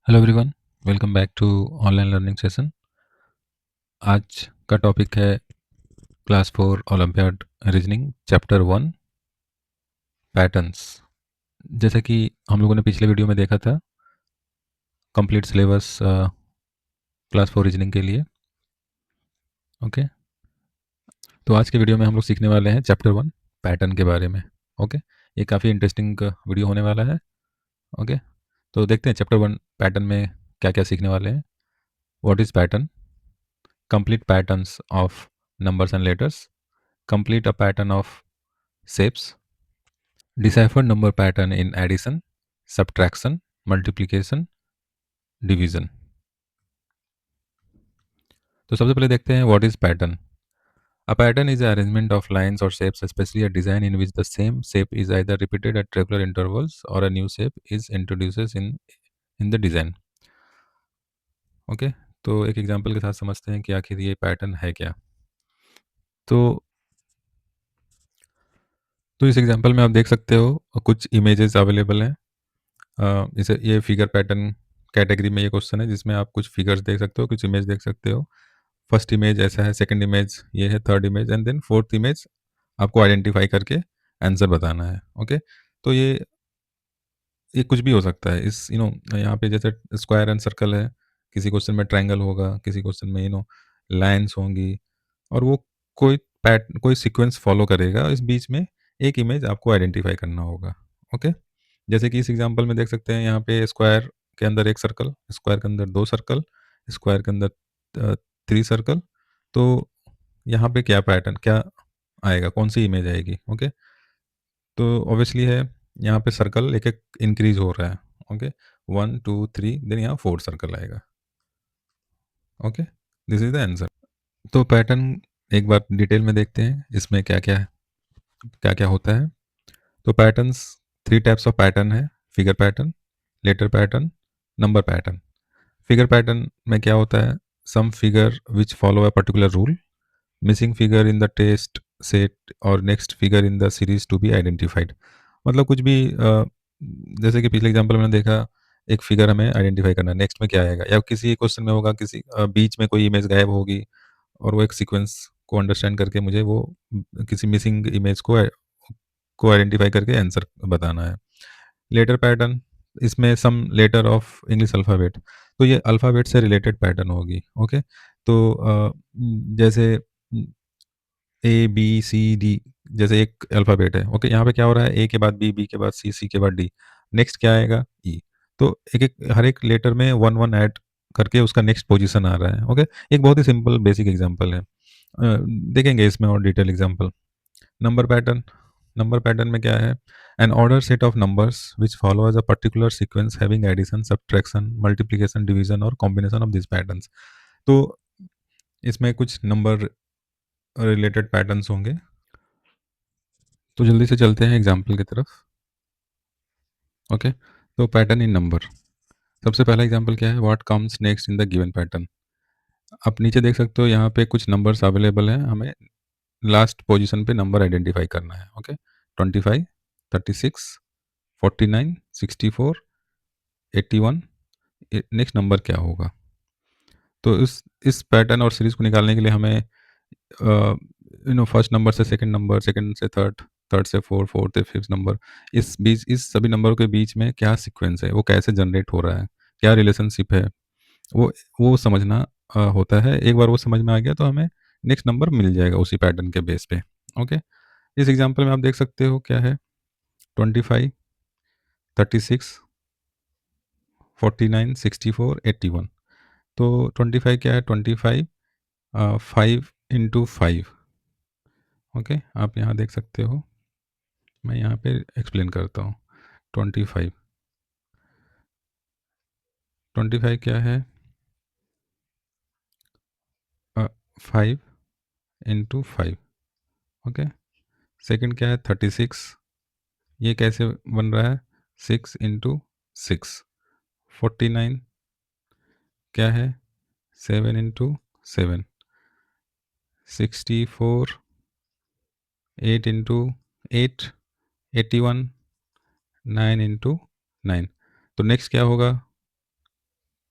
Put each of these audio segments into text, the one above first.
Hello everyone, welcome back to online learning session. आज का topic है class 4 olympiad reasoning chapter 1 patterns. जैसा कि हम लोगों ने पिछले वीडियो में देखा था, कंप्लीट सिलेबस क्लास 4 रीजनिंग के लिए। ओके, तो आज के वीडियो में हम लोग सीखने वाले हैं चैप्टर 1 पैटर्न के बारे में। ओके, ये काफ़ी इंटरेस्टिंग वीडियो होने वाला है। ओके, तो देखते हैं चैप्टर 1 पैटर्न में क्या क्या सीखने वाले हैं। What is pattern? Complete patterns of numbers and letters, complete a pattern of shapes, decipher number pattern in addition, subtraction, multiplication, division। तो सबसे पहले देखते हैं what is pattern. A pattern is an arrangement of lines or shapes, especially a design in which the same shape is either repeated at regular intervals or a new shape is introduced in the design। Okay, तो एक example के साथ समझते हैं कि आखिर ये pattern है क्या। तो इस एग्जांपल में आप देख सकते हो कुछ इमेजेस अवेलेबल हैं। जैसे ये फिगर पैटर्न कैटेगरी में ये क्वेश्चन है जिसमें आप कुछ फिगर्स देख सकते हो, कुछ इमेज देख सकते हो। फर्स्ट इमेज ऐसा है, सेकंड इमेज ये है, third image and then fourth image आपको आइडेंटिफाई करके आंसर बताना है। ओके, तो ये कुछ भी हो सकता है। इस यहाँ पे जैसे स्क्वायर एंड सर्कल है, किसी क्वेश्चन में ट्रायंगल होगा, किसी क्वेश्चन में लाइन्स होंगी, और वो कोई सीक्वेंस फॉलो करेगा। इस बीच में एक इमेज आपको आइडेंटिफाई करना होगा। ओके, जैसे कि इस एग्जांपल में देख सकते हैं, यहाँ पे स्क्वायर के अंदर एक सर्कल, स्क्वायर के अंदर दो सर्कल, स्क्वायर के अंदर थ्री सर्कल। तो यहाँ पे क्या पैटर्न क्या आएगा, कौन सी इमेज आएगी? ओके, तो ऑब्वियसली है, यहाँ पे सर्कल एक एक इंक्रीज हो रहा है। ओके, 1 2 3, देन यहाँ 4 सर्कल आएगा। Okay, this is the answer. तो पैटर्न एक बार डिटेल में देखते हैं, इसमें क्या क्या होता है। तो patterns, three types of pattern है: figure pattern, letter pattern, number pattern. Figure pattern में क्या होता है? Some figure which follow a particular rule, missing figure in the test set और next figure in the series to be identified. मतलब कुछ भी जैसे कि पिछले एग्जांपल में देखा, एक फिगर हमें आइडेंटिफाई करना है, नेक्स्ट में क्या आएगा, या किसी क्वेश्चन में होगा किसी बीच में कोई इमेज गायब होगी, और वो एक सीक्वेंस को अंडरस्टैंड करके मुझे वो किसी मिसिंग इमेज को आइडेंटिफाई करके आंसर बताना है। लेटर पैटर्न, इसमें some later of English alphabet, तो ये अल्फ़ाबेट से रिलेटेड पैटर्न होगी। ओके, तो जैसे ए, बी, सी, डी, जैसे एक अल्फ़ाबेट है। ओके, यहाँ पे क्या हो रहा है, ए के बाद बी, बी के बाद सी, सी के बाद डी, नेक्स्ट क्या आएगा? ई। तो एक-एक हर एक लेटर में 1-1 ऐड करके उसका नेक्स्ट पोज़ीशन आ रहा है। ओके, एक बहुत ही सिंपल बेसिक एग्ज़ाम्पल है। देखेंगे इसमें और detail example. Number pattern, number pattern में क्या है? An order set of numbers which follows a particular sequence having addition, subtraction, multiplication, division और कॉम्बिनेशन ऑफ दिस पैटर्न्स। तो इसमें कुछ नंबर रिलेटेड पैटर्न्स होंगे। तो जल्दी से चलते हैं एग्जाम्पल की तरफ। ओके, तो पैटर्न इन नंबर, सबसे पहला एग्जाम्पल क्या है? What comes next in the given pattern. आप नीचे देख सकते हो, यहाँ पे कुछ नंबर्स अवेलेबल हैं, हमें लास्ट पोजीशन पे नंबर आइडेंटिफाई करना है। ओके, 25, 36, 49, 64, 81, नेक्स्ट नंबर क्या होगा? तो इस पैटर्न और सीरीज को निकालने के लिए हमें फर्स्ट नंबर से सेकंड नंबर, सेकंड से थर्ड, थर्ड से फोर्थ, फोर्थ से फिफ्थ नंबर, इस सभी नंबरों के बीच में क्या सीक्वेंस है, वो कैसे जनरेट हो रहा है, क्या रिलेशनशिप है, वो वो समझना होता है। एक बार वो समझ में आ गया तो हमें नेक्स्ट नंबर मिल जाएगा उसी पैटर्न के बेस पे। ओके, इस एग्जांपल में आप देख सकते हो क्या है, 25, 36, 49, 64, 81। तो 25 क्या है? 25 5 इंटू 5। ओके, आप यहाँ देख सकते हो, मैं यहाँ पे एक्सप्लेन करता हूँ। 25, 25 क्या है? 5 इंटू 5। ओके, सेकंड क्या है? 36, ये कैसे बन रहा है? 6 इंटू 6। 49 क्या है? 7 इंटू 7। 64 8 इंटू 8। 81 9 इंटू 9। तो नेक्स्ट क्या होगा?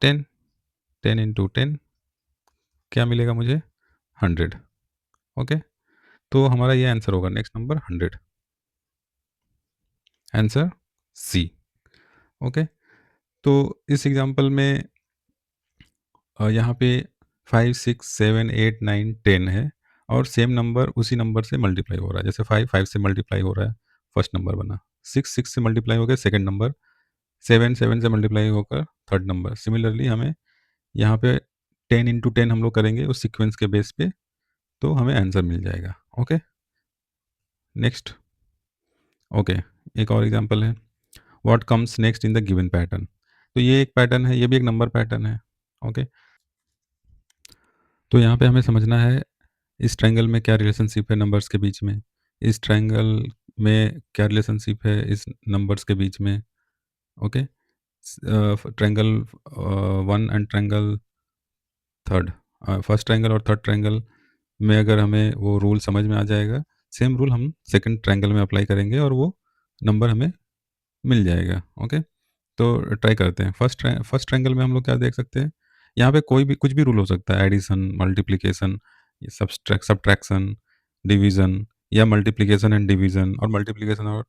10, 10 इंटू 10 क्या मिलेगा मुझे? 100। ओके, तो हमारा ये आंसर होगा next number 100, answer C. Okay, तो इस एग्जांपल में यहाँ पे 5, 6, 7, 8, 9, 10 है और सेम नंबर उसी नंबर से मल्टीप्लाई हो रहा है। जैसे 5, 5 से मल्टीप्लाई हो रहा है, फर्स्ट नंबर बना। 6, 6 से मल्टीप्लाई हो गया, सेकंड नंबर। 7, 7 से मल्टीप्लाई होकर थर्ड नंबर। सिमिलरली हमें यहाँ पे 10 इंटू 10 हम लोग करेंगे उस सीक्वेंस के बेस पे, तो हमें आंसर मिल जाएगा। Okay, next. ओके, एक और एग्जांपल है, what comes next in the given pattern. तो ये एक पैटर्न है, ये भी एक नंबर पैटर्न है। ओके, तो यहाँ पे हमें समझना है इस ट्रायंगल में क्या रिलेशनशिप है नंबर्स के बीच में, इस ट्रायंगल में क्या रिलेशनशिप है इस नंबर्स के बीच में। Okay, triangle 1 and triangle third, first triangle और थर्ड ट्रायंगल में अगर हमें वो रूल समझ में आ जाएगा, सेम रूल हम सेकंड ट्रायंगल में अप्लाई करेंगे और वो नंबर हमें मिल जाएगा। ओके, तो ट्राई करते हैं। फर्स्ट ट्रायंगल में हम लोग क्या देख सकते हैं, यहाँ पे कोई भी कुछ भी रूल हो सकता है, एडिशन, मल्टीप्लिकेशन, सब्ट्रैक्शन, डिवीजन, या मल्टीप्लिकेशन एंड डिवीजन, और मल्टीप्लिकेशन और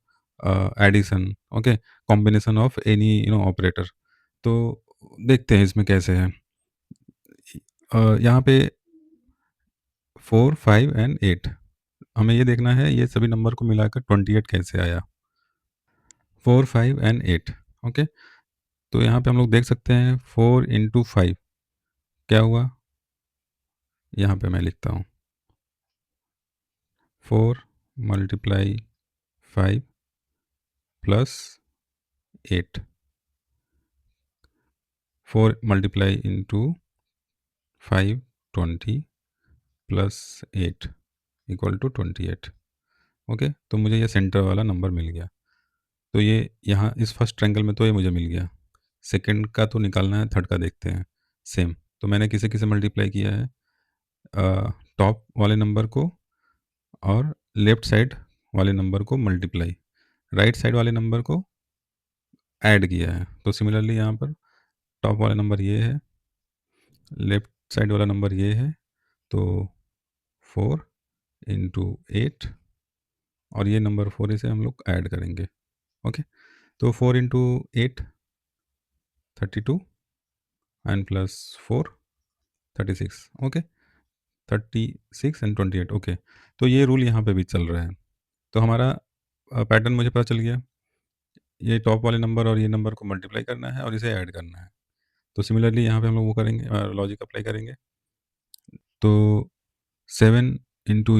addition. Okay, combination of any operator. तो देखते हैं इसमें कैसे है। यहाँ पे 4, 5 एंड 8, हमें ये देखना है ये सभी नंबर को मिलाकर 28 कैसे आया। 4, 5 एंड 8। ओके, तो यहाँ पे हम लोग देख सकते हैं 4 इंटू 5 क्या हुआ, यहाँ पे मैं लिखता हूँ 4 multiply 5 plus 8, 4 multiply into 5 20 plus 8 equal to 28। Okay, तो मुझे ये सेंटर वाला नंबर मिल गया। तो ये यहाँ इस फर्स्ट ट्रायंगल में तो ये मुझे मिल गया, सेकंड का तो निकालना है, थर्ड का देखते हैं। सेम, तो मैंने किसे किसे मल्टीप्लाई किया है, टॉप वाले नंबर को और लेफ्ट साइड वाले नंबर को मल्टीप्लाई, राइट साइड वाले नंबर को ऐड किया है। तो सिमिलरली यहाँ पर टॉप वाला नंबर ये है, लेफ्ट साइड वाला नंबर ये है, तो 4 इंटू 8, और ये नंबर 4 इसे हम लोग ऐड करेंगे। ओके, तो 4 into 8 32 and plus 4 36। Okay, 36 and 28। Okay, तो ये रूल यहाँ पे भी चल रहा है। तो हमारा पैटर्न मुझे पता चल गया, ये टॉप वाले नंबर और ये नंबर को मल्टीप्लाई करना है और इसे ऐड करना है। तो सिमिलरली यहाँ पे हम लोग वो करेंगे, लॉजिक अप्लाई करेंगे। तो 7 इंटू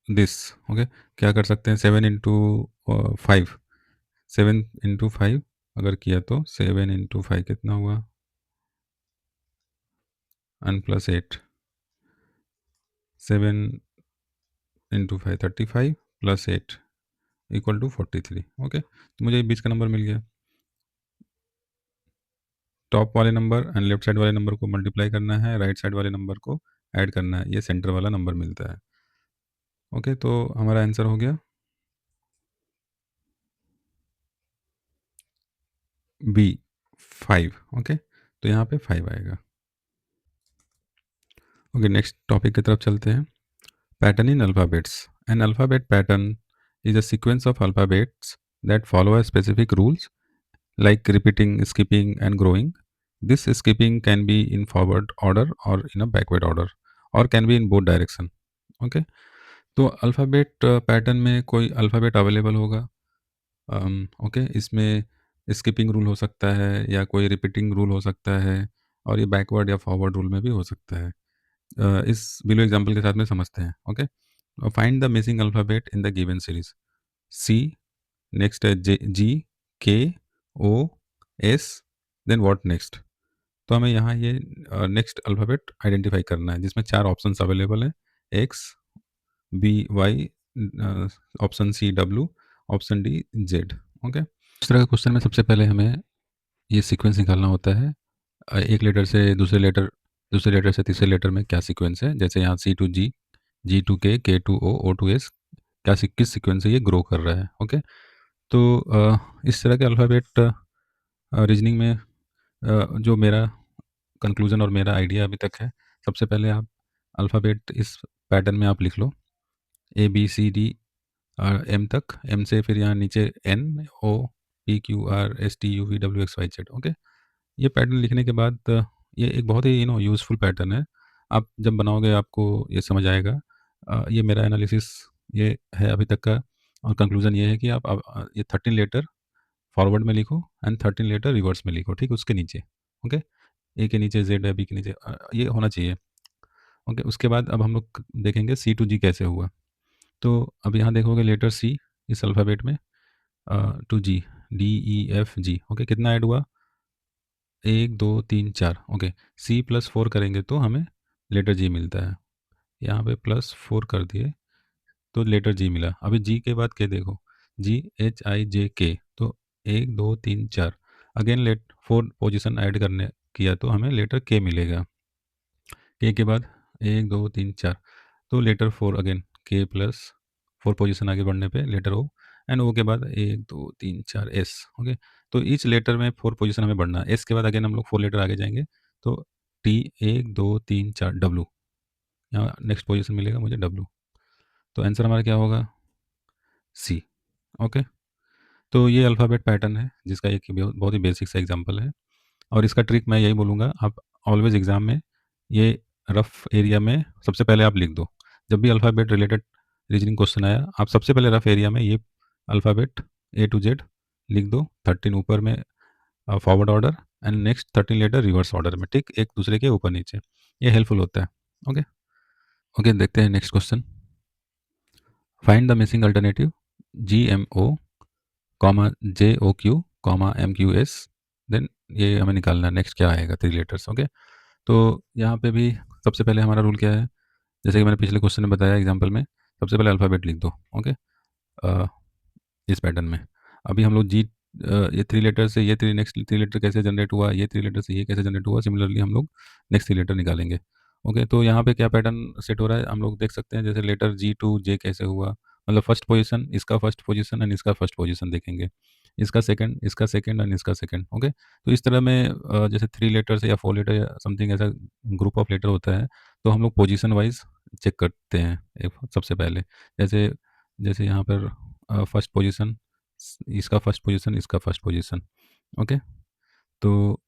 दिस। ओके, क्या कर सकते हैं, 7 इंटू 5, 7 इंटू 5 अगर किया तो 7 इंटू 5 कितना हुआ, n plus 8, 7 into 5 35 plus 8 equal to 43। Okay, तो मुझे बीच का नंबर मिल गया। टॉप वाले नंबर एंड लेफ्ट साइड वाले नंबर को मल्टीप्लाई करना है, राइट साइड वाले नंबर को ऐड करना है, ये सेंटर वाला नंबर मिलता है। ओके, तो हमारा आंसर हो गया बी 5। ओके, तो यहाँ पे 5 आएगा। ओके, नेक्स्ट टॉपिक की तरफ चलते हैं। Pattern in alphabets. N alphabet pattern is a sequence of alphabets that follow a specific rules like repeating, skipping and growing. This skipping can be in forward order or in a backward order or can be in both direction. Okay, तो alphabet pattern में कोई alphabet available होगा। Okay, इसमें skipping rule हो सकता है या कोई रिपीटिंग रूल हो सकता है, और ये बैकवर्ड या फॉरवर्ड रूल में भी हो सकता है। इस बिलो एग्जांपल के साथ में समझते हैं। Okay, find the missing alphabet in the given series. C, next है J, G, K, O, S, then what next. तो हमें यहाँ ये नेक्स्ट अल्फ़ाबेट आइडेंटिफाई करना है जिसमें 4 ऑप्शंस अवेलेबल हैं, X, B, Y, option C W, option D Z. Okay, इस तरह के क्वेश्चन में सबसे पहले हमें ये सीक्वेंस निकालना होता है, एक लेटर से दूसरे लेटर, दूसरे लेटर से तीसरे लेटर में क्या सीक्वेंस है। जैसे यहाँ सी टू जी, जी टू के टू ओ टू एस, क्या किस सीक्वेंस से ये ग्रो कर रहा है। ओके, तो इस तरह के अल्फ़ाबेट रीजनिंग में जो मेरा कंक्लूज़न और मेरा आइडिया अभी तक है, सबसे पहले आप अल्फ़ाबेट इस पैटर्न में आप लिख लो, A, B, C, D M तक, एम से फिर यहाँ नीचे N, O, P, Q, R, S, T, U, V, W, X, Y, Z, okay. ये पैटर्न लिखने के बाद ये एक बहुत ही यूज़फुल पैटर्न है। आप जब बनाओगे आपको ये समझ आएगा। ये मेरा एनालिसिस ये है अभी तक का, और कंक्लूज़न ये है कि आप ये 13 लेटर फॉरवर्ड में लिखो एंड 13 लेटर रिवर्स में लिखो, ठीक? उसके नीचे, ओके? ए के नीचे ज़ेड है, बी के नीचे ये होना चाहिए, ओके? उसके बाद अब हम लोग देखेंगे सी टू जी कैसे हुआ। तो अब यहाँ देखोगे लेटर सी इस अल्फ़ाबेट में to G, D, E, F, G, okay? कितना ऐड हुआ? 1, 2, 3, 4, ओके। सी प्लस 4 करेंगे तो हमें लेटर जी मिलता है। यहाँ पे प्लस 4 कर दिए तो लेटर जी मिला। अभी जी के बाद के देखो, जी, एच, आई, जे, के, तो 1, 2, 3, 4, अगेन लेट 4 पोजीशन ऐड करने किया तो हमें लेटर के मिलेगा। के बाद 1, 2, 3, 4, तो लेटर 4 अगेन, के प्लस 4 पोजीशन आगे बढ़ने पे लेटर ओ, एंड ओ के बाद 1, 2, 3, 4, एस, ओके। तो ईच लेटर में 4 पोजीशन हमें बढ़ना है। एस के बाद अगेन हम लोग 4 लेटर आगे जाएँगे तो टी, 1, 2, 3, 4, डब्ल्यू, यहाँ नेक्स्ट पोजीशन मिलेगा मुझे डब्ल्यू। तो आंसर हमारा क्या होगा? सी, ओके। तो ये अल्फ़ाबेट पैटर्न है जिसका एक बहुत बहुत ही बेसिक सा एग्जांपल है, और इसका ट्रिक मैं यही बोलूँगा, आप ऑलवेज़ एग्ज़ाम में ये रफ़ एरिया में सबसे पहले आप लिख दो। जब भी अल्फ़ाबेट रिलेटेड रीजनिंग क्वेश्चन आया, आप सबसे पहले रफ़ एरिया में ये अल्फ़ाबेट ए टू ज़ेड लिख दो, 13 ऊपर में forward order and next 13 letter reverse order में, ठीक? एक दूसरे के ऊपर-नीचे। ये हेल्पफुल होता है, ओके? ओके, देखते हैं next question. Find the missing alternative GMO, comma JOQ, comma MQS, then ये हमें निकालना है नेक्स्ट क्या आएगा 3 लेटर्स, ओके। तो यहाँ पे भी सबसे पहले हमारा रूल क्या है, जैसे कि मैंने पिछले क्वेश्चन में बताया एग्जांपल में, सबसे पहले अल्फ़ाबेट लिख दो, ओके। अ, इस पैटर्न में अभी हम लोग ये 3 लेटर से ये 3 नेक्स्ट 3 लेटर कैसे जनरेट हुआ, ये 3 लेटर से ये कैसे जनरेट हुआ, सिमिलरली हम लोग नेक्स्ट 3 लेटर निकालेंगे, ओके। तो यहाँ पे क्या पैटर्न सेट हो रहा है हम लोग देख सकते हैं, जैसे लेटर जी टू जे कैसे हुआ, मतलब फर्स्ट पोजीशन, इसका फर्स्ट पोजीशन एंड इसका फर्स्ट पोजीशन देखेंगे, इसका सेकंड एंड इसका सेकंड, ओके। तो इस तरह में जैसे 3 लेटर्स या 4 लेटर या समथिंग ऐसा ग्रुप ऑफ लेटर होता है, तो हम लोग पोजीशन वाइज चेक करते हैं सबसे पहले। जैसे जैसे यहाँ पर फर्स्ट पोजीशन, इसका फर्स्ट पोजीशन, इसका फर्स्ट पोजीशन, ओके। तो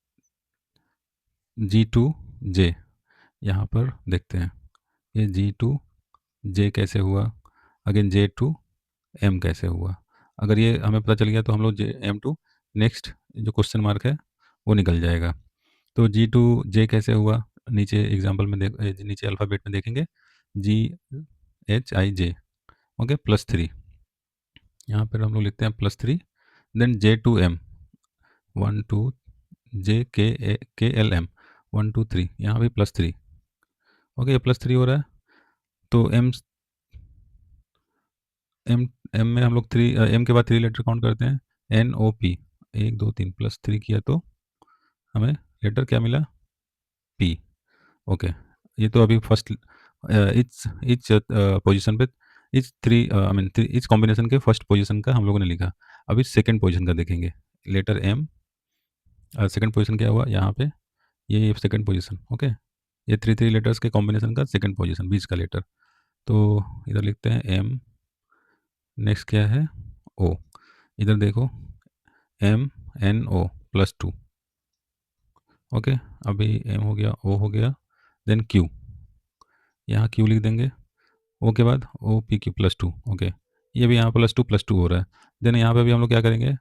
जी टू जे यहाँ पर देखते हैं, ये जी टू जे कैसे हुआ, अगेन जे टू एम कैसे हुआ। अगर ये हमें पता चल गया तो हम लोग जे एम टू नेक्स्ट जो क्वेश्चन मार्क है वो निकल जाएगा। तो जी टू जे कैसे हुआ, नीचे एग्जाम्पल में नीचे अल्फ़ाबेट में देखेंगे, जी, एच, आई, जे, ओके, +3, यहाँ पर हम लोग लिखते हैं +3, देन जे टू एम, 1, 2, जे के एल एम, 1, 2, 3, यहाँ भी +3, ओके। ये +3 हो रहा है, तो एम एम एम में हम लोग एम के बाद 3 लेटर काउंट करते हैं, एन ओ पी, 1, 2, 3 +3 किया तो हमें लेटर क्या मिला? P, okay. ये तो अभी फर्स्ट इच इच पोजीशन पे etch three I mean etch combination के फर्स्ट पोजीशन का हम लोगों ने लिखा। अभी सेकंड पोजीशन का देखेंगे, लेटर एम, सेकंड पोजीशन क्या हुआ यहाँ पे, ये सेकंड पोजीशन, ओके। ये 3 लेटर्स के कॉम्बिनेशन का सेकंड पोजीशन, बीच का लेटर। तो इधर लिखते हैं एम, नेक्स्ट क्या है? ओ, इधर देखो एम एन ओ +2, ओके। अभी एम हो गया, ओ हो गया, देन क्यू, यहाँ क्यू लिख देंगे, ओ के बाद ओ पी क्यू +2, ओके। ये भी यहाँ +2 हो रहा है। देन यहाँ पे भी हम लोग क्या करेंगे,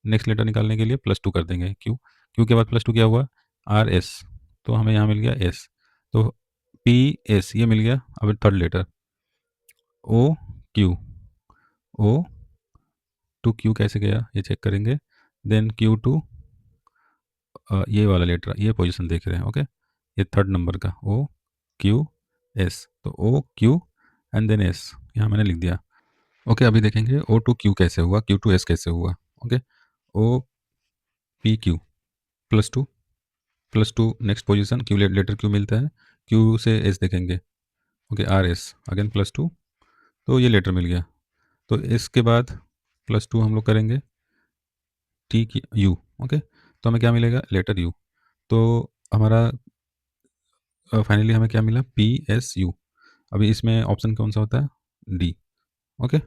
नेक्स्ट लेटर निकालने के लिए +2 कर देंगे, क्यू, क्यू के बाद +2 क्या हुआ? आर एस, तो हमें यहाँ मिल गया एस, तो पी एस ये मिल गया। अब third letter O Q, O to Q कैसे गया ये चेक करेंगे, देन क्यू टू ये वाला लेटर, ये पोजीशन देख रहे हैं, ओके। ये थर्ड नंबर का ओ क्यू एस, तो O Q and then S, यहाँ मैंने लिख दिया, ओके। अभी देखेंगे ओ टू क्यू कैसे हुआ, क्यू टू एस कैसे हुआ, okay. O P Q +2 next position, Q letter Q मिलता है, क्यू से एस देखेंगे, ओके, आर एस अगेन +2, तो ये लेटर मिल गया। तो इसके बाद +2 हम लोग करेंगे टी की यू, ओके। तो हमें क्या मिलेगा? Letter U. तो हमारा फाइनली हमें क्या मिला? PSU। अभी इसमें ऑप्शन कौन-सा होता है? D. Okay,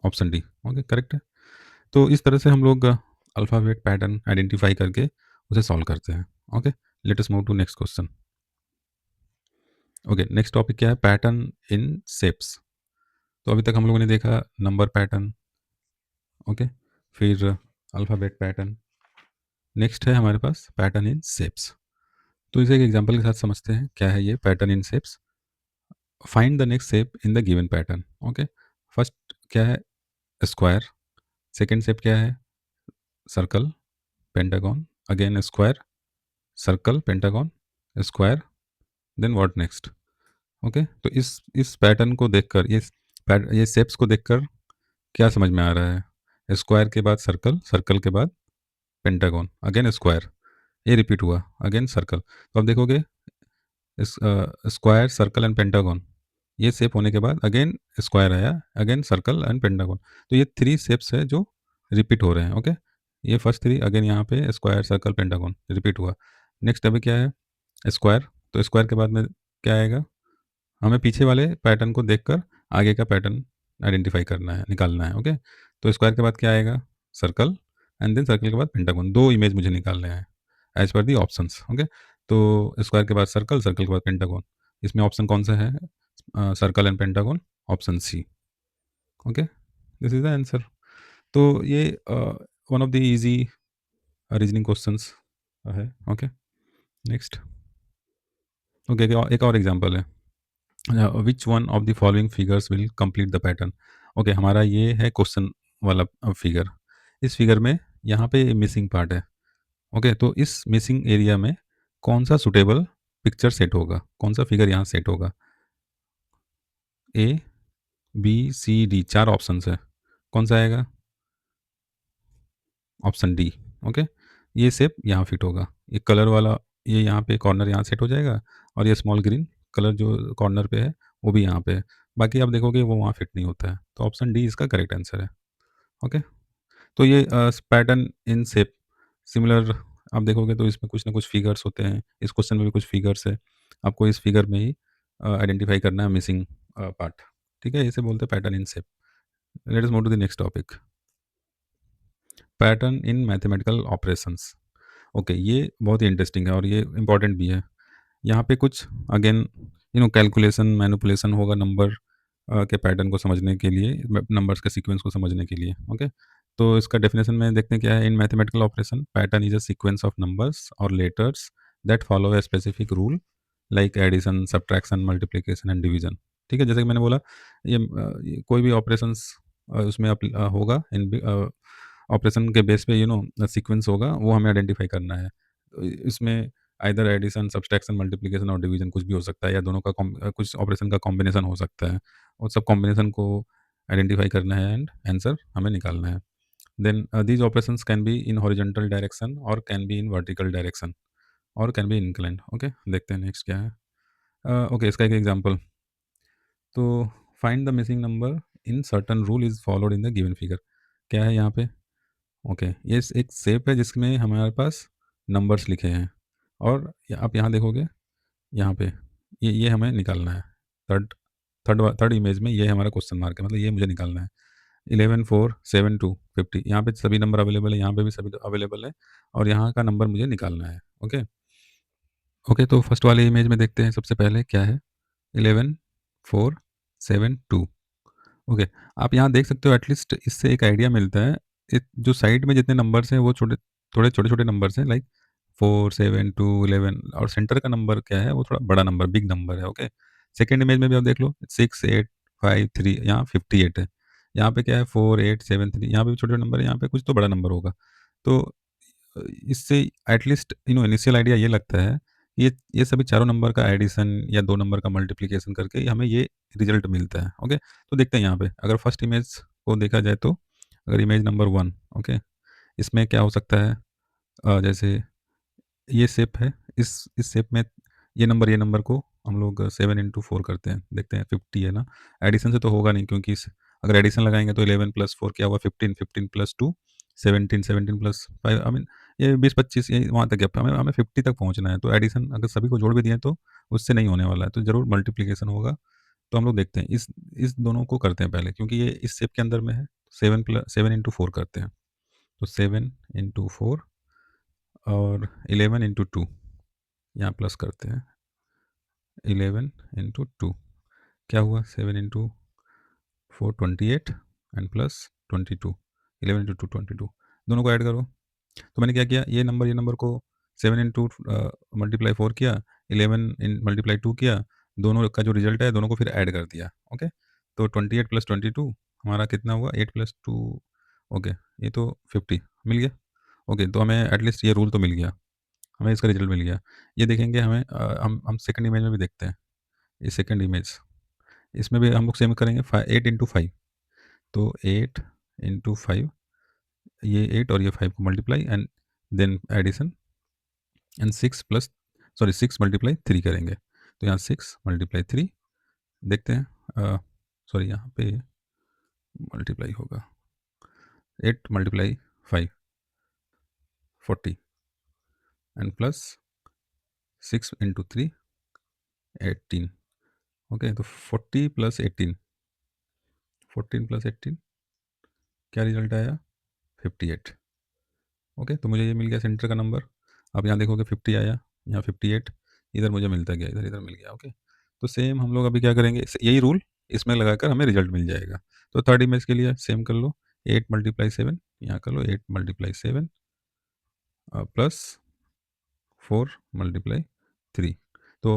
option D. Okay, correct है। तो इस तरह से हम लोग अल्फ़ाबेट पैटर्न आइडेंटिफ़ाई करके उसे सॉल्व करते हैं। Okay, let us move to next question. Okay, next topic क्या है? Pattern in shapes. तो अभी तक हम लोगों ने देखा नंबर पैटर्न, ओके, फिर अल्फ़ाबेट पैटर्न, नेक्स्ट है हमारे पास पैटर्न इन शेप्स। तो इसे एक एग्जांपल के साथ समझते हैं, क्या है ये pattern in shapes? Find the next shape in the given pattern. Okay, first क्या है? स्क्वायर, सेकंड शेप क्या है? Circle, pentagon, again square, circle, pentagon, square, then what next? Okay, तो इस पैटर्न को देखकर ये शेप्स को देखकर क्या समझ में आ रहा है? स्क्वायर के बाद सर्कल, सर्कल के बाद पेंटागन, अगेन स्क्वायर, ये रिपीट हुआ, अगेन सर्कल। तो अब देखोगे स्क्वायर, सर्कल एंड पेंटागन, ये शेप होने के बाद अगेन स्क्वायर आया, अगेन सर्कल एंड पेंटागन। तो ये 3 शेप्स है जो रिपीट हो रहे हैं, ओके? ये फर्स्ट 3 अगेन यहाँ पे स्क्वायर, सर्कल, पेंटागन रिपीट हुआ। नेक्स्ट अभी क्या है? स्क्वायर, तो स्क्वायर के बाद में क्या आएगा? हमें पीछे वाले पैटर्न को देखकर आगे का पैटर्न आइडेंटिफाई करना है, निकालना है, ओके? तो स्क्वायर के बाद क्या आएगा? सर्कल, एंड देन सर्कल के बाद पेंटागन। 2 इमेज मुझे निकालने हैं as per the options, okay? तो स्क्वायर के बाद सर्कल, सर्कल के बाद पेंटागन। इसमें ऑप्शन कौन-सा है? Circle and pentagon, option C, okay? This is the answer. तो ये one of the easy reasoning questions है, ओके? नेक्स्ट, ओके, एक और एग्जांपल है। Which one of the following figures will complete the pattern? Okay, हमारा ये है question वाला फिगर। इस फिगर में यहाँ पे मिसिंग पार्ट है, ओके? तो इस मिसिंग एरिया में कौन सा सुटेबल पिक्चर सेट होगा? कौन सा फिगर यहाँ सेट होगा? ए, बी, सी, डी, 4 ऑप्शंस है। कौन सा आएगा? Option D, okay? ये शेप यहाँ फिट होगा। ये कलर वाला, ये यहाँ पे कॉर्नर यहाँ सेट हो जाएगा, और ये स्मॉल ग्रीन कलर जो कॉर्नर पे है, वो भी यहाँ पे है। बाकी आप देखोगे वो वहाँ फिट नहीं होता है। तो ऑप्शन डी इसका करेक्ट आंसर है, ओके? तो ये पैटर्न इन शेप सिमिलर आप देखोगे तो इसमें कुछ ना कुछ फिगर्स होते हैं। इस क्वेश्चन में भी कुछ फिगर्स है। आपको इस फिगर में ही आइडेंटिफाई करना है मिसिंग पार्ट, ठीक है? इसे बोलते हैं pattern in shape. Let us move to the next topic, pattern in mathematical operations. Okay, ये बहुत ही इंटरेस्टिंग है और ये इम्पोर्टेंट भी है। यहाँ पे कुछ अगेन कैलकुलेशन, मैनिपुलेशन होगा नंबर के पैटर्न को समझने के लिए, नंबर्स के सीक्वेंस को समझने के लिए, ओके? तो इसका डेफिनेशन में देखते हैं क्या है? In mathematical operation pattern is a sequence of numbers और letters that follow a specific rule like addition, subtraction, multiplication and division. ठीक है, जैसे कि मैंने बोला, ये कोई भी ऑपरेशंस उसमें होगा इन ऑपरेशन के बेस पे सीक्वेंस होगा, वो हमें आइडेंटिफाई करना है। तो इसमें आइदर एडिशन, सब्सट्रैक्शन, मल्टीप्लिकेशन और डिवीजन कुछ भी हो सकता है, या दोनों का कुछ ऑपरेशन का कॉम्बिनेशन हो सकता है, और सब कॉम्बिनेशन को आइडेंटिफाई करना है एंड आंसर हमें निकालना है। Then these operations can be in horizontal direction और can be in vertical direction और कैन बी इंक्लाइंड, ओके? देखते हैं नेक्स्ट क्या है। ओके, इसका एक एग्जांपल, तो find the missing number in certain rule is followed in the given figure. क्या है यहाँ पे? ओके, ये एक शेप है जिसमें हमारे पास नंबर्स लिखे हैं, और आप यहाँ देखोगे, यहाँ पे ये हमें निकालना है। थर्ड थर्ड इमेज में ये हमारा क्वेश्चन मार्क है, मतलब ये मुझे निकालना है। 11, 4, 7, 2, 50, यहाँ पे सभी नंबर अवेलेबल है, यहाँ पे भी सभी अवेलेबल है, और यहाँ का नंबर मुझे निकालना है, ओके? ओके, तो फर्स्ट वाले इमेज में देखते हैं सबसे पहले क्या है? 11, 4, 7, 2, ओके। आप यहाँ देख सकते हो, एटलीस्ट इससे एक आइडिया मिलता है। जो साइड में जितने नंबर्स हैं वो थोड़े छोटे छोटे नंबर्स हैं, लाइक 4, 7, 2, 11, और सेंटर का नंबर क्या है? वो थोड़ा बड़ा नंबर, बिग नंबर है, ओके। सेकंड इमेज में भी आप देख लो, 6, 8, 5, 3, यहाँ 58 है। यहाँ पे क्या है? 4, 8, 7, 3, यहाँ पे भी छोटे छोटे नंबर है, यहाँ पे कुछ तो बड़ा नंबर होगा। तो इससे एटलीस्ट इनिशियल आइडिया ये लगता है, ये सभी चारों नंबर का एडिशन या दो नंबर का मल्टीप्लिकेशन करके हमें ये रिजल्ट मिलता है, ओके? तो देखते हैं यहाँ पे, अगर फर्स्ट इमेज को देखा जाए तो, अगर इमेज नंबर 1, ओके, इसमें क्या हो सकता है? जैसे ये शेप है, इस शेप में ये नंबर को हम लोग 7 इंटू 4 करते हैं, देखते हैं 50 है ना? एडिशन से तो होगा नहीं, क्योंकि अगर एडिशन लगाएंगे तो 11 प्लस 4 क्या हुआ? 15, 15 प्लस 2 17, 17 प्लस 5, आई मीन ये 20-25 ये वहाँ तक गैप है, हमें हमें 50 तक पहुँचना है, तो एडिशन अगर सभी को जोड़ भी दिए तो उससे नहीं होने वाला है, तो ज़रूर मल्टीप्लिकेशन होगा। तो हम लोग देखते हैं इस दोनों को करते हैं पहले, क्योंकि ये इस शेप के अंदर में है। 7 इंटू 4 करते हैं, तो 7 इंटू 4 और 11 इंटू 2 यहाँ प्लस करते हैं। 11 इंटू 2 क्या हुआ? 7 इंटू 4 28 एंड प्लस 22। 11 इंटू 2 22, दोनों को ऐड करो। तो मैंने क्या किया, ये नंबर को 7 इंटू मल्टीप्लाई 4 किया, 11 इन मल्टीप्लाई 2 किया, दोनों का जो रिजल्ट है दोनों को फिर ऐड कर दिया। ओके, तो 28 प्लस 22 हमारा कितना हुआ? 8 प्लस 2। ओके, ये तो 50 मिल गया। ओके, तो हमें एटलीस्ट ये रूल तो मिल गया, हमें इसका रिजल्ट मिल गया। ये देखेंगे हमें हम सेकंड इमेज में भी देखते हैं। ये सेकंड इमेज, इसमें भी हम लोग सेम करेंगे। 8 इंटू 5, तो 8 इंटू 5, ये 8 और ये 5 को multiply and then addition and 6 plus, sorry 6 multiply 3 करेंगे। तो यहाँ 6 मल्टीप्लाई 3 देखते हैं, सॉरी यहाँ पे मल्टीप्लाई होगा 8 multiply 5 40 and plus 6 into 3 18। Okay, तो 40 प्लस 18, 14 प्लस 18 क्या रिजल्ट आया? 58। ओके, तो मुझे ये मिल गया सेंटर का नंबर। अब यहाँ देखोगे 50 आया, यहाँ 58, इधर मुझे मिलता गया, इधर इधर मिल गया। ओके, तो सेम हम लोग अभी क्या करेंगे, यही रूल इसमें लगाकर हमें रिजल्ट मिल जाएगा। तो थर्ड इमेज के लिए सेम कर लो। 8 मल्टीप्लाई 7 यहाँ कर लो, 8 मल्टीप्लाई 7 प्लस 4 मल्टीप्लाई 3। तो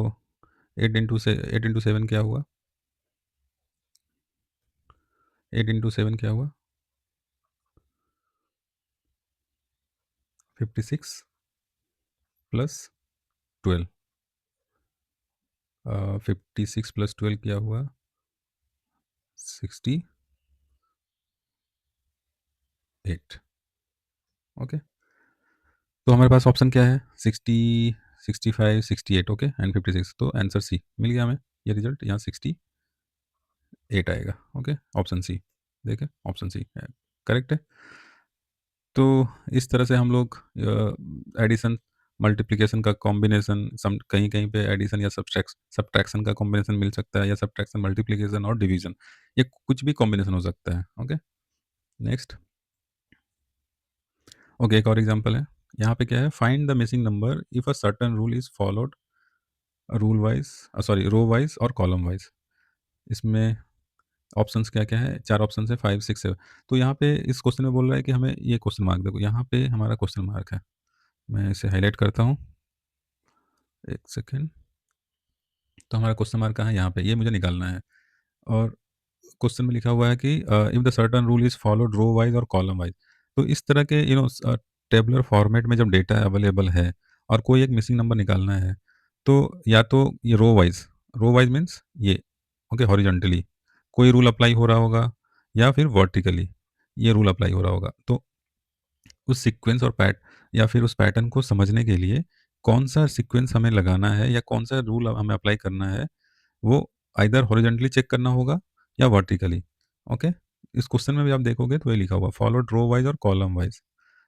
8 इंटू 7 क्या हुआ? 8 इंटू 7 क्या हुआ? 56 प्लस 12। 56 प्लस 12 क्या हुआ? 68। ओके, तो हमारे पास ऑप्शन क्या है? 60, 65, 68, ओके एंड 56। तो आंसर सी मिल गया हमें, ये रिजल्ट यहाँ 68 आएगा। ओके, ऑप्शन सी, देखें ऑप्शन सी करेक्ट है। तो इस तरह से हम लोग एडिशन मल्टीप्लिकेशन का कॉम्बिनेशन, सम कहीं कहीं पे एडिशन या सब्ट्रैक्शन का कॉम्बिनेशन मिल सकता है, या सब्ट्रैक्शन मल्टीप्लिकेशन और डिवीजन, ये कुछ भी कॉम्बिनेशन हो सकता है। Okay, next. ओके, एक और एग्जांपल है। यहाँ पे क्या है? Find the missing number if a certain rule is followed rule wise, sorry row wise और कॉलम वाइज। इसमें ऑप्शंस क्या-क्या है? 4 ऑप्शंस है, 5, 6, 7। तो यहाँ पे इस क्वेश्चन में बोल रहा है कि हमें ये क्वेश्चन मार्क देखो, यहाँ पे हमारा क्वेश्चन मार्क है। मैं इसे हाइलाइट करता हूँ, 1 सेकंड। तो हमारा क्वेश्चन मार्क कहाँ है? यहाँ पे, ये मुझे निकालना है। और क्वेश्चन में लिखा हुआ है कि if the certain rule is followed row wise और कॉलम वाइज। तो इस तरह के टेबुलर फॉर्मेट में जब डेटा अवेलेबल है और कोई एक मिसिंग नंबर निकालना है, तो या तो ये रो वाइज मीन्स ये, ओके, हॉरिजॉन्टली कोई रूल अप्लाई हो रहा होगा, या फिर वर्टिकली ये रूल अप्लाई हो रहा होगा। तो उस सीक्वेंस और पैट या फिर उस पैटर्न को समझने के लिए कौन सा सीक्वेंस हमें लगाना है या कौन सा रूल हमें अप्लाई करना है, वो आइदर हॉरिजॉन्टली चेक करना होगा या वर्टिकली। ओके, इस क्वेश्चन में भी आप देखोगे तो ये लिखा हुआ फॉलोड रो वाइज और column wise,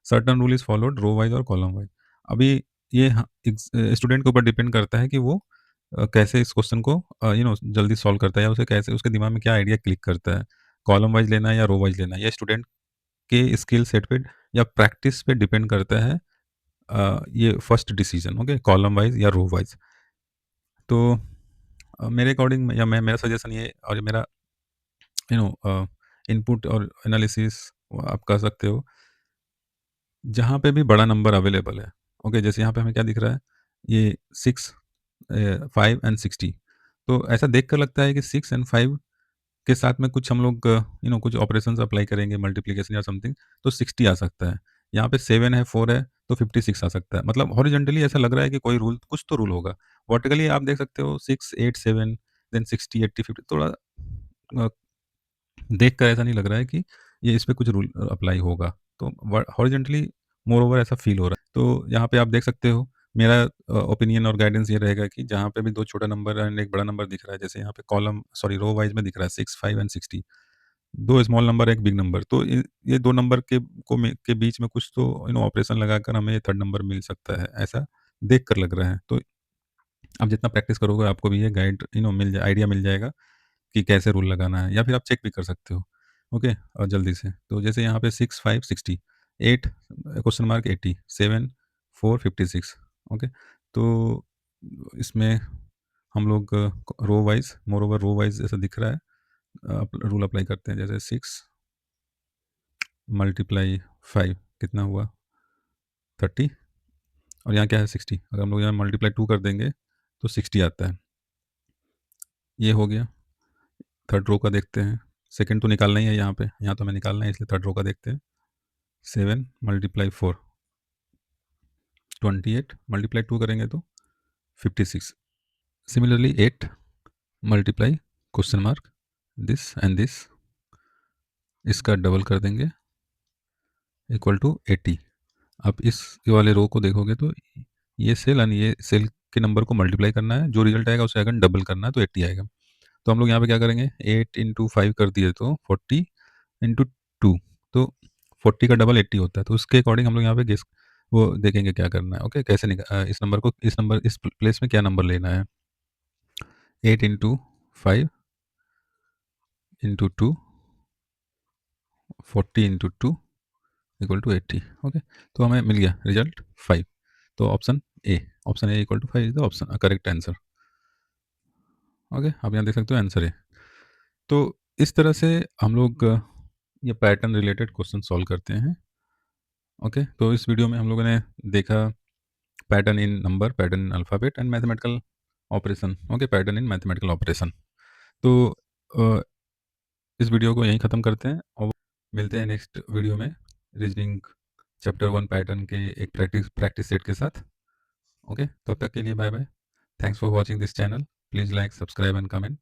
certain rule is followed row wise और कॉलम वाइज। अभी ये स्टूडेंट के ऊपर डिपेंड करता है कि वो कैसे इस क्वेश्चन को जल्दी सॉल्व करता है, या उसे कैसे उसके दिमाग में क्या आइडिया क्लिक करता है, कॉलम वाइज लेना है या रो वाइज लेना है, या स्टूडेंट के स्किल सेट पे या प्रैक्टिस पे डिपेंड करता है ये first decision. Okay, column wise या रो वाइज। तो मेरे अकॉर्डिंग या मैं मेरा सजेशन ये, और मेरा इनपुट और एनालिसिस आप कह सकते हो, जहाँ पे भी बड़ा नंबर अवेलेबल है। ओके, जैसे यहाँ पे हमें क्या दिख रहा है? ये 6, 5 एंड 60। तो ऐसा देख कर लगता है कि 6 एंड 5 के साथ में कुछ हम लोग कुछ ऑपरेशंस अप्लाई करेंगे, मल्टीप्लिकेशन या समथिंग, तो 60 आ सकता है। यहाँ पे 7 है, 4 है, तो 56 आ सकता है। मतलब हॉरिजॉन्टली ऐसा लग रहा है कि कोई रूल, कुछ तो रूल होगा। वर्टिकली आप देख सकते हो 6, 8, 7, देन 60, 80, 50, थोड़ा देख कर ऐसा नहीं लग रहा है कि ये इस पे कुछ रूल अप्लाई होगा। तो हॉरिजॉन्टली मोर ओवर ऐसा फील हो रहा है। तो यहाँ पे आप देख सकते हो, मेरा ओपिनियन और गाइडेंस ये रहेगा कि जहाँ पे भी 2 छोटा नंबर एंड एक बड़ा नंबर दिख रहा है, जैसे यहाँ पे कॉलम सॉरी रो वाइज में दिख रहा है 6, 5 and 60, 2 small number, 1 big number, तो ये 2 नंबर के बीच में कुछ तो ऑपरेशन लगाकर हमें ये थर्ड नंबर मिल सकता है, ऐसा देख कर लग रहा है। तो आप जितना प्रैक्टिस करोगे आपको भी ये गाइड मिल जाए आइडिया मिल जाएगा कि कैसे रूल लगाना है, या फिर आप चेक भी कर सकते हो। ओके, और जल्दी से तो जैसे यहाँ पे 6 5 60, 8 क्वेश्चन मार्क 80, 7 4 56। ओके, तो इसमें हम लोग row wise, moreover row wise ऐसा दिख रहा है, रूल अप्लाई करते हैं। जैसे 6 मल्टीप्लाई 5 कितना हुआ, 30, और यहाँ क्या है 60। अगर हम लोग यहाँ मल्टीप्लाई 2 कर देंगे तो 60 आता है। ये हो गया। थर्ड रो का देखते हैं। सेकंड तो निकालना ही है यहाँ पे, यहाँ तो हमें निकालना है, इसलिए थर्ड रो का देखते हैं। 7 मल्टीप्लाई 4 28, मल्टीप्लाई 2 करेंगे तो 56। Similarly 8 multiply question mark this and this, इसका डबल कर देंगे इक्वल टू 80। अब इस ये वाले रो को देखोगे तो ये सेल और ये सेल के नंबर को मल्टीप्लाई करना है, जो रिजल्ट आएगा उसे अगर डबल करना है तो 80 आएगा। तो हम लोग यहाँ पे क्या करेंगे, 8 इंटू 5 कर दिए तो 40 इंटू 2, तो 40 का डबल 80 होता है। तो उसके अकॉर्डिंग हम लोग यहाँ पे गेस वो देखेंगे क्या करना है। ओके, कैसे इस प्लेस में क्या नंबर लेना है। 8 into 5 into 2, 40 into 2 equal to 80। Okay, तो हमें मिल गया रिजल्ट 5। तो option A equal to 5 is the option correct answer. Okay, आप यहाँ देख सकते हो आंसर है। तो इस तरह से हम लोग ये पैटर्न रिलेटेड क्वेश्चन सॉल्व करते हैं। ओके, तो इस वीडियो में हम लोगों ने देखा pattern in number, pattern in alphabet and mathematical operation. Okay, pattern in mathematical operation. तो अ, इस वीडियो को यहीं ख़त्म करते हैं और मिलते हैं नेक्स्ट वीडियो में रीजनिंग चैप्टर 1 पैटर्न के एक प्रैक्टिस सेट के साथ। ओके, तब तक के लिए bye bye. Thanks for watching this channel. Please like, subscribe and comment.